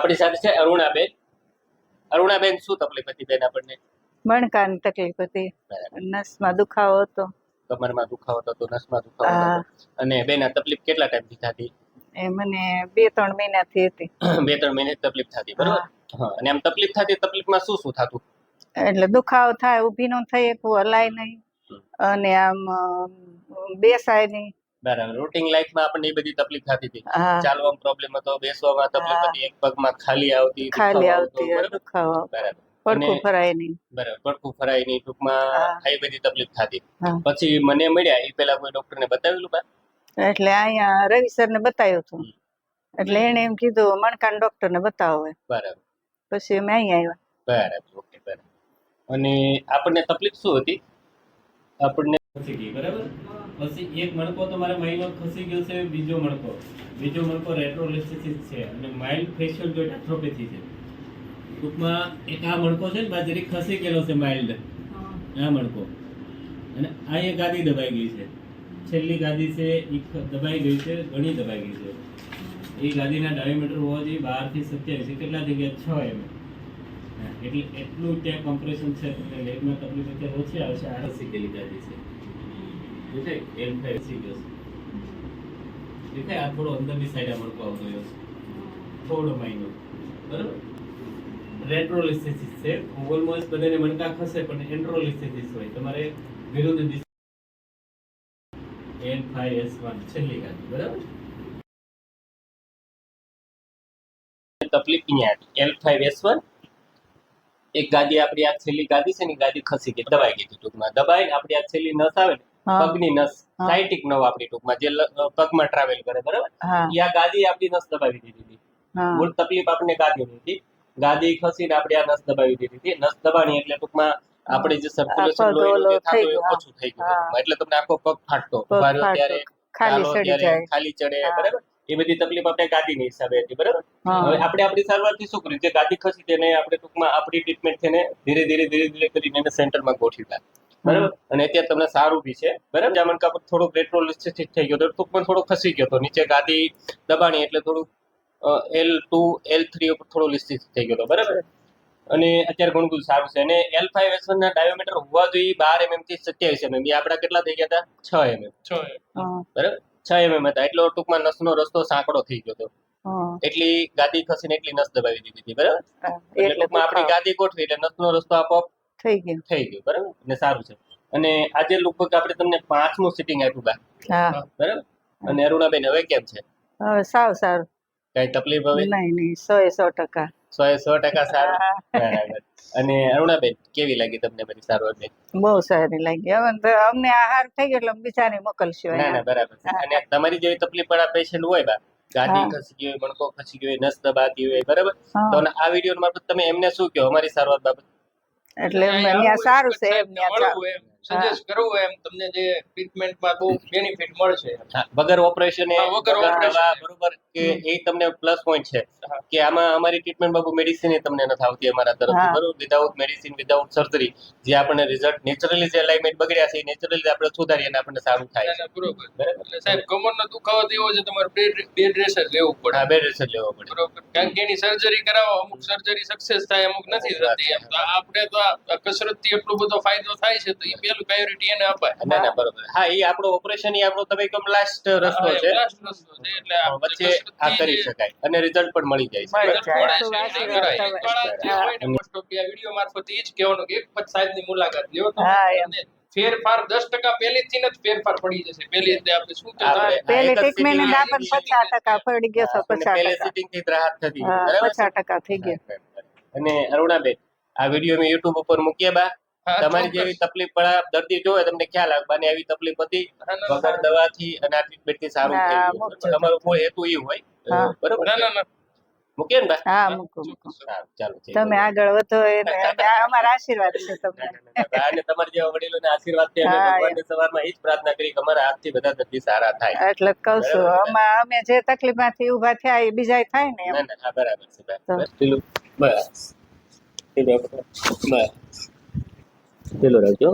આપણી સાથે છે અરુણાબેન. અરુણાબેન, શું તકલીફ હતી બેન આપણને? મણકાની તકલીફ હતી, નસમાં દુખાવો હતો, કમરમાં દુખાવો હતો, નસમાં દુખાવો હતો. અને બેન આ તકલીફ કેટલા ટાઈમથી થતી? એ મને 2-3 મહિનાથી હતી. 2-3 મહિને તકલીફ થતી, બરોબર? હા. અને આમ તકલીફ થતી, તકલીફમાં શું શું થતું? એટલે દુખાવો થાય, ઊભી ન થઈ શકું, હલાય નહીં, અને આમ બેસાય નહીં. બરાબર. રૂટીન લાઈફમાં આપણને એ બધી તકલીફ થતી હતી. ચાલવામાં પ્રોબ્લેમ હતો, બેસવામાં તકલીફ હતી, એક પગમાં ખાલી આવતી, દુખાવો. બરાબર. પડખું ફરાય નહીં. બરાબર, પડખું ફરાય નહીં, ટૂંકમાં આ બધી તકલીફ થતી. પછી મને મળ્યા એ પેલા કોઈ ડોક્ટરને બતાવેલું બા? એટલે અહીંયા રવિ સરને બતાવ્યું હતું, એટલે એને એમ કીધું મણકાન ડોક્ટરને બતાવો. બરાબર. પછી અમે અહીંયા આવ્યા. બરાબર, ઓકે, બરાબર. અને આપણને તકલીફ શું હતી? આપણને ખસી ગઈ, બરાબર. પછી એક મણકો તમારે મહિનો ખસી ગયો છે, બીજો મણકો રેટ્રોલિસિસ છે અને માઇલ્ડ ફેશિયલ જોઈન્ટ એથ્રોપેથી છે. ટૂંકમાં એક આ મણકો છે ને બાજરી ખસી ગયેલો છે, માઇલ્ડ આ મણકો, અને આ એક ગાદી દબાઈ ગઈ છે, છેલ્લી ગાદી છે એ દબાઈ ગઈ છે, ઘણી દબાઈ ગઈ છે. એ ગાદીના ડાયામીટર હોવા જોઈએ 12 થી 27, કેટલા થઈ ગયા? 6 mm. એટલે એટલું ત્યાં કમ્પ્રેશન છે. તમને લેગમાં તકલીફ અત્યારે ઓછી આવશે. આ શીખેલી ગાદી છે, દેખાય એમ થાય શીખ્યો છે, દેખાય. આ થોડો અંદરની સાઈડ આ મણકો આવતો હોય છે, થોડો માઇનો, બરાબર. રેટ્રોલિસિસ છે. ઓલમોસ્ટ બધાને મણકા ખસે, પણ એન્ટ્રોલિસિસ હોય. તમારે વિરુદ્ધ દિશા N5S1 છેલ્લી ગાદી, બરાબર. તકલીફ અહીંયા L5S1 એક ગાદી, આપણી આ છેલ્લી ગાદી છે ને, ગાદી ખસી ગઈ, દબાઈ ગઈ હતી. ટૂંકમાં દબાઈને આપણી આ છેલ્લી નસ આવે ને, પગની નસ, સાયટિક નવ આપણી ટૂંકમાં જે પગમાં ટ્રાવેલ કરે, બરાબર. આ ગાદી આપણી નસ દબાવી દીધી હતી. મૂળ તકલીફ આપણને ગાદીની હતી. ગાદી ખસીને આપણે આ નસ દબાવી દીધી હતી. નસ દબાણી એટલે ટૂંકમાં આપણે જે સર્ક્યુલેશન લોહીનું થતું હોય ઓછું થઈ ગયું, એટલે તમને આખો પગ ફાટતો, ત્યારે ખાલી ચડે, બરાબર. એ બધી તકલીફ આપણે ગાદીની હિસાબે હતી, બરાબર. હવે આપણે આપણી સારવારથી શું કર્યું? જે ગાદી ખસી તેને આપણે ટૂંકમાં આપણી ટ્રીટમેન્ટ થઈને ધીરે ધીરે કરીને એને સેન્ટરમાં ગોઠવી, બરાબર. અને અત્યારે તમને સારું બી છે, બરાબર. આ મણકા પર થોડુંક રેટ્રોલિસિસ થઈ ગયો, ટૂંકમાં થોડો ખસી ગયો હતો, નીચે ગાદી દબાણી એટલે થોડુંક L2 L3 ઉપર થોડો લિસ્ટિસ થઈ ગયો હતો, બરાબર. અને અત્યારે ઘણું બધું સારું છે. અને L5S1 ના ડાયોમીટર હોવા જોઈએ 12 mm થી 27 mm. આપડા કેટલા થઈ ગયા હતા? 6 mm. બરાબર, 6 mm હતા. એટલો ટૂંકમાં નસનો રસ્તો સાંકડો થઈ ગયો હતો. એટલી ગાદી ખસીને એટલી નસ દબાવી દીધી હતી, બરાબર. એટલે ટૂંકમાં આપણી ગાદી ગોઠવી એટલે નસનો રસ્તો આપોઆપ થઈ ગયો, બરાબર. અને સારું છે. અને આજે લગભગ આપણે તમને 5મું સિટિંગ આપ્યું બા, બરાબર. અને અરુણાબેન હવે કેમ છે? હવે સાવ સારું, કઈ તકલીફ હવે નહીં? 100% 100% સારું, બરાબર. અને અરુણાબેન, કેવી લાગી તમને બધી સારવાર? બહુ સારી લાગી. હવે અમને આહાર થઈ ગયો એટલે બિચારી મોકલશું. ના, બરાબર. અને તમારી જેવી તકલીફ વાળા પેશન્ટ હોય બા, ગાદી ખસી ગઈ હોય, મણકો ખસી ગયો હોય, નસ દબાતી હોય, બરાબર, તો આ વિડીયો મારફત તમે એમને શું કહો અમારી સારવાર બાબત? એટલે સારું છે, સજેસ્ટ કરવું એમ તમને જે ટ્રીટમેન્ટમાં બહુ બેનિફિટ મળશે, વગર ઓપરેશન, બરોબર, કે એ તમને પ્લસ પોઈન્ટ છે કે આમાં અમારી ટ્રીટમેન્ટમાં બહુ મેડિસિન તમને નથી આવતી અમારા તરફથી, બરોબર. વિધાઉટ મેડિસિન, વિધાઉટ સર્જરી, જે આપણને રિઝલ્ટ નેચરલી જે અલાઇનમેન્ટ બગડ્યા છે એ નેચરલી આપણે સુધારીએ અને આપણને સારું થાય છે, બરોબર. એટલે સાહેબ કમરનો દુખાવો એવો છે, તમારે બેડ રેસ્ટ લેવું પડે. હા, બેડ રેસ્ટ લેવો પડે, બરોબર. કારણ કે એની સર્જરી કરાવો, અમુક સર્જરી સક્સેસ થાય, અમુક નથી થતી. એમ તો આપણે તો કસરત થી એટલો બધો ફાયદો થાય છે, તો એ પેલું પ્રાયોરિટી એને અપાય. ના, બરોબર. હા, એ આપણો ઓપરેશન, એ આપણો તમે એકદમ લાસ્ટ રસ્તો છે, એટલે વચ્ચે આ કરી શકાય અને રિઝલ્ટ પણ મળી જાય છે. વિડીયો મારફત એ જ કહેવાનું કે એક વખત સાહેબની મુલાકાત લ્યો તો ફેરફાર 10% પહેલીથી જ ફેરફાર પડી જશે. પહેલી આપણે શું પહેલી ટ્રીટમેન્ટ ને આપણ 50% પડી ગયો છે, 50% પહેલે સિટિંગ થી રાહત થતી, 50% થઈ ગયો. અને અરુણાબેન, આ વિડીયો મેં YouTube ઉપર મૂક્યા બા, તમારી જેવી તકલીફ વાળા દર્દી જોવે તમને ખ્યાલ આવે બાને આવી તકલીફ હતી, વગર દવાથી અને આ ટ્રીટમેન્ટ થી સારું થઈ ગયું. તમારો કોઈ હેતુ એ હોય, બરોબર. ના મૂકીએ ને બા? હા, મૂકો. ચાલો, તમે આગળ વધો, અમારા આશીર્વાદ છે તમને. અને તમારા જેવા વડીલોના આશીર્વાદ છે. ભગવાનને સવારમાં એ જ પ્રાર્થના કરી કે અમારા હાથથી બધા દર્દી સારા થાય. એટલે કહું છું, અમે જે તકલીફમાંથી ઊભા થયા એ બીજા થાય ને. ના, બરાબર છે. બસ પેલો રાખજો,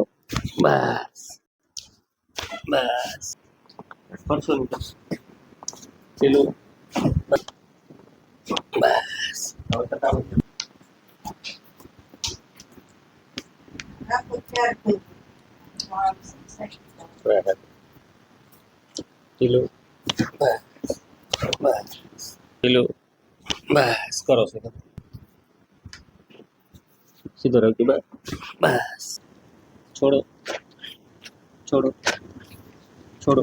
બસ પડશો નહીં પેલું, બસ ઢીલું બસ ઢીલું બસ કરો છો સીધો રાખજો બસ બસ છોડો છોડો છોડો